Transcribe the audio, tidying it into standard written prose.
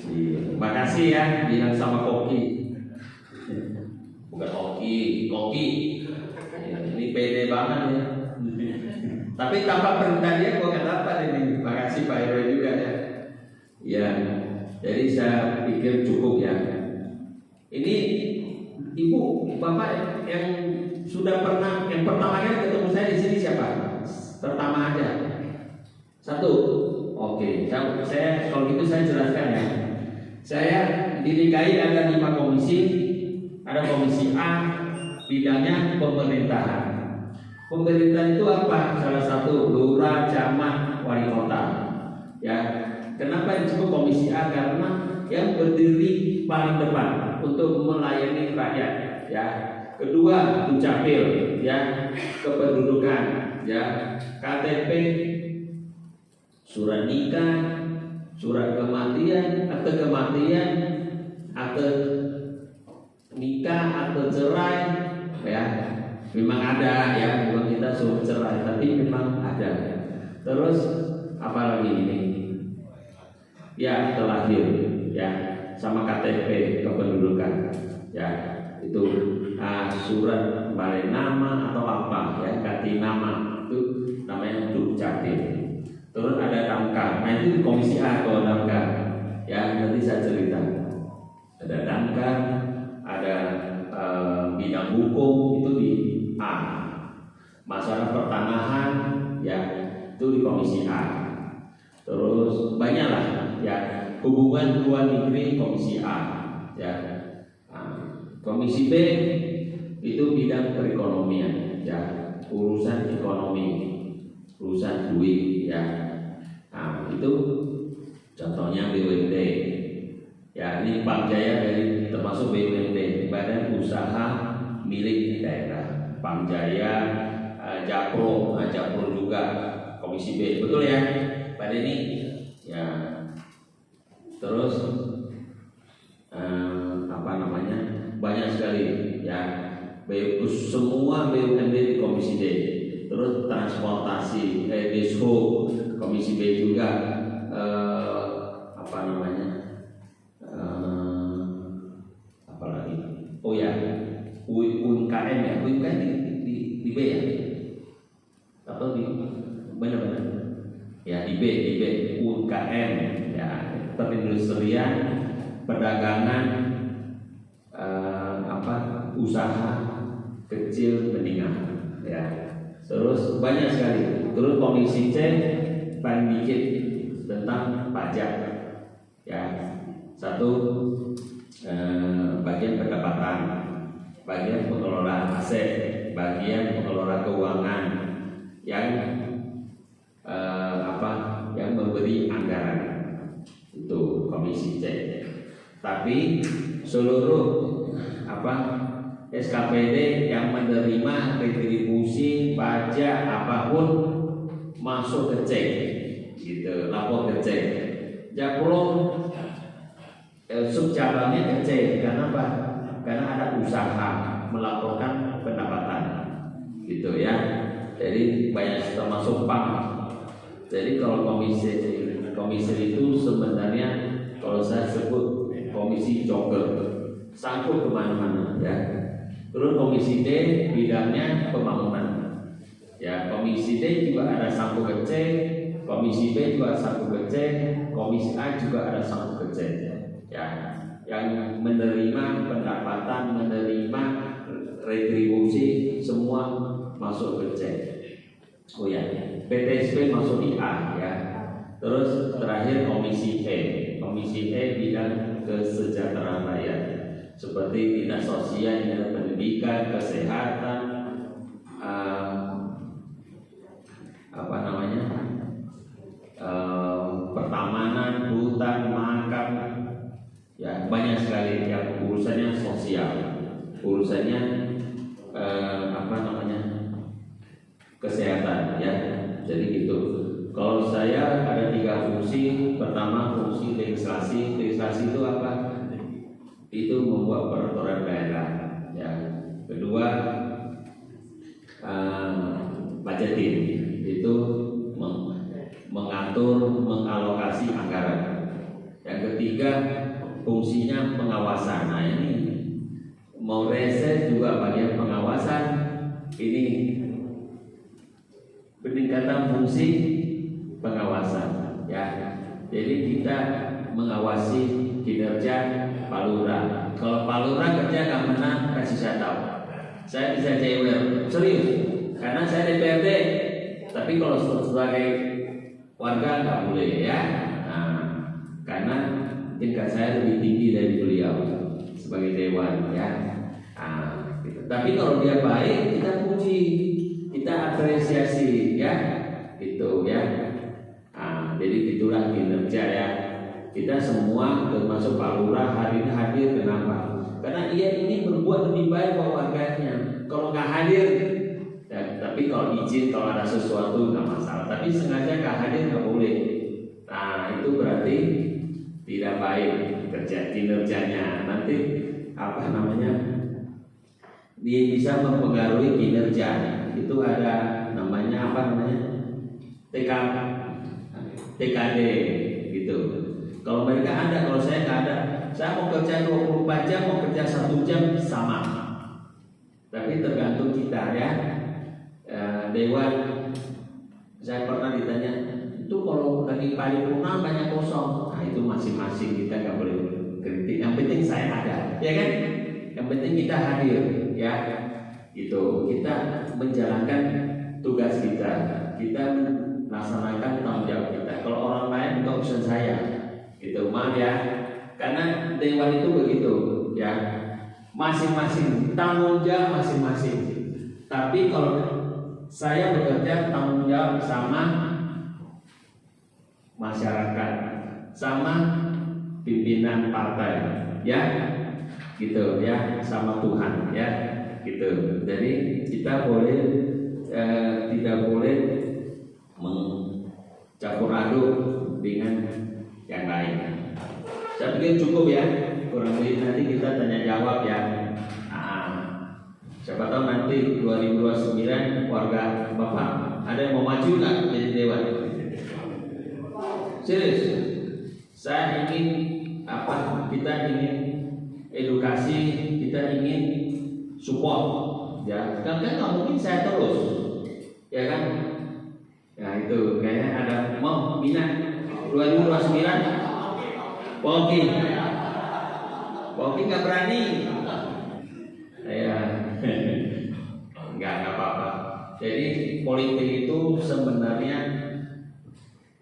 Iya. Makasih ya bilang sama Koki. Bukan Koki. Ya, ini pede banget ya. Tapi tanpa perintah dia gua nggak dapat ini. Makasih Pak Heru juga ya. Ya, jadi saya pikir cukup ya. Ini Ibu, Bapak yang sudah pernah, yang pertama kali ketemu saya di sini siapa? Pertama aja. Satu. Oke, saya kalau gitu saya jelaskan ya. Saya di DKI ada 5 komisi. Ada komisi A, bidangnya pemerintahan. Pemerintahan itu apa? Salah satu lurah, camat, wali kota. Ya, kenapa disebut komisi A? Karena yang berdiri paling depan untuk melayani rakyat. Ya, kedua dukcapil, ya, kependudukan, ya, KTP, surat nikah, surat kematian, akte nikah, akte cerai, ya, memang ada ya, bukan kita suruh cerai, tapi memang ada. Terus apalagi ini? Ya, terlahir, ya, sama KTP kependudukan, ya, itu surat balik nama atau apa, ya, ganti nama, itu namanya dukcapil. Terus ada damkar, nah itu di komisi A kalau damkar, ya, nanti saya cerita. Ada damkar, ada bidang hukum itu di A, masalah pertanahan, ya, itu di komisi A. Terus banyaklah, ya, hubungan luar negeri komisi A, ya. Komisi B itu bidang perekonomian, ya, urusan ekonomi, urusan duit, ya. Nah, itu contohnya BUMD, ya, ini Pam Jaya dari termasuk BUMD, Badan Usaha Milik Daerah. Pam Jaya, Japro juga komisi B, betul ya, Pak Denny, ya. Terus apa namanya, banyak sekali, ya, semua BUMD di komisi D. Terus transportasi, Dishub komisi B juga, apa namanya, apalagi, oh ya, UMKM ya, UMKM di B ya, atau di benar-benar ya, di B UMKM, ya, perindustrian, perdagangan, usaha kecil menengah, ya. Terus banyak sekali. Terus komisi C paling dikit tentang pajak, ya. Satu, bagian pendapatan, bagian pengelolaan aset, bagian pengelola keuangan, yang yang memberi anggaran, itu komisi C. Tapi seluruh SKPD yang menerima retribusi pajak apapun masuk ke C, gitu, lapor ke C. Japro subcabangnya ke C. Kenapa? Karena ada usaha melaporkan pendapatan, gitu ya. Jadi banyak termasuk PAM. Jadi kalau komisi itu sebenarnya kalau saya sebut komisi jogger, sangkut kemana-mana, ya. Terus komisi D bidangnya pembangunan, ya. Komisi D juga ada sangkut ke C, komisi B juga sangkut ke C, komisi A juga ada sangkut ke C, ya. Yang menerima pendapatan, menerima retribusi, semua masuk ke C. Oh ya, PTSP masuk di A, ya. Terus terakhir komisi E. Komisi E bidang kesejahteraan rakyat, seperti dinas sosial, dinas pendidikan, kesehatan, pertamanan, hutan, makam, ya, banyak sekali yang urusannya sosial, urusannya kesehatan, ya. Jadi gitu. Kalau saya ada 3 fungsi. Pertama, fungsi legislasi. Legislasi itu apa? Itu membuat peraturan daerah, ya. Kedua, budgeting, itu mengatur, mengalokasi anggaran. Yang ketiga ketiga fungsinya pengawasan. Nah ini mau reses juga bagian pengawasan. Ini peningkatan fungsi pengawasan ya. Jadi kita mengawasi kinerja Pak Lurah. Kalau Pak Lurah kerja nggak menang, kasih saya tahu. Saya bisa jewer, serius. Karena saya DPRD. Tapi kalau sebagai warga nggak boleh ya. Nah, karena tingkat saya lebih tinggi dari beliau sebagai dewan ya. Nah, gitu. Tapi kalau dia baik, kita puji, kita apresiasi ya, gitu ya. Nah, jadi itulah kinerja ya. Kita semua termasuk Pak Lurah hari ini hadir, kenapa? Karena ia ini berbuat lebih baik buat warganya. Kalau nggak hadir, ya, tapi kalau izin kalau ada sesuatu nggak masalah. Tapi sengaja nggak hadir nggak boleh. Nah itu berarti tidak baik kerja kinerjanya. Nanti apa namanya? Dia bisa mempengaruhi kinerja. Itu ada namanya apa namanya? TKD gitu. Kalau mereka ada, kalau saya nggak ada, saya mau kerja 24 jam, mau kerja 1 jam sama. Tapi tergantung kita ya. Dewan, saya pernah ditanya, itu kalau lagi paripurna banyak kosong, nah itu masing-masing kita nggak boleh kritik. Yang penting saya ada, ya kan? Yang penting kita hadir, ya. Itu kita menjalankan tugas kita, kita melaksanakan tanggung jawab kita. Kalau orang lain bukan urusan saya. Itu maaf ya, karena dewan itu begitu ya, masing-masing tanggung jawab masing-masing. Tapi kalau saya bekerja tanggung jawab sama masyarakat, sama pimpinan partai, ya, gitu ya, sama Tuhan, ya, gitu. Jadi kita boleh tidak boleh mencampur aduk dengan yang lain. Saya pikir cukup ya, kurang lebih nanti kita tanya jawab ya. Nah, siapa tahu nanti 2029 warga Bapak ada yang mau maju nggak jadi dewan? Serius, saya ingin apa? Kita ingin edukasi, kita ingin support, ya. Kan nggak mungkin saya terus, ya kan? Ya itu kayaknya ada mau minat. 2029 Poki nggak berani ya. nggak apa-apa. Jadi politik itu sebenarnya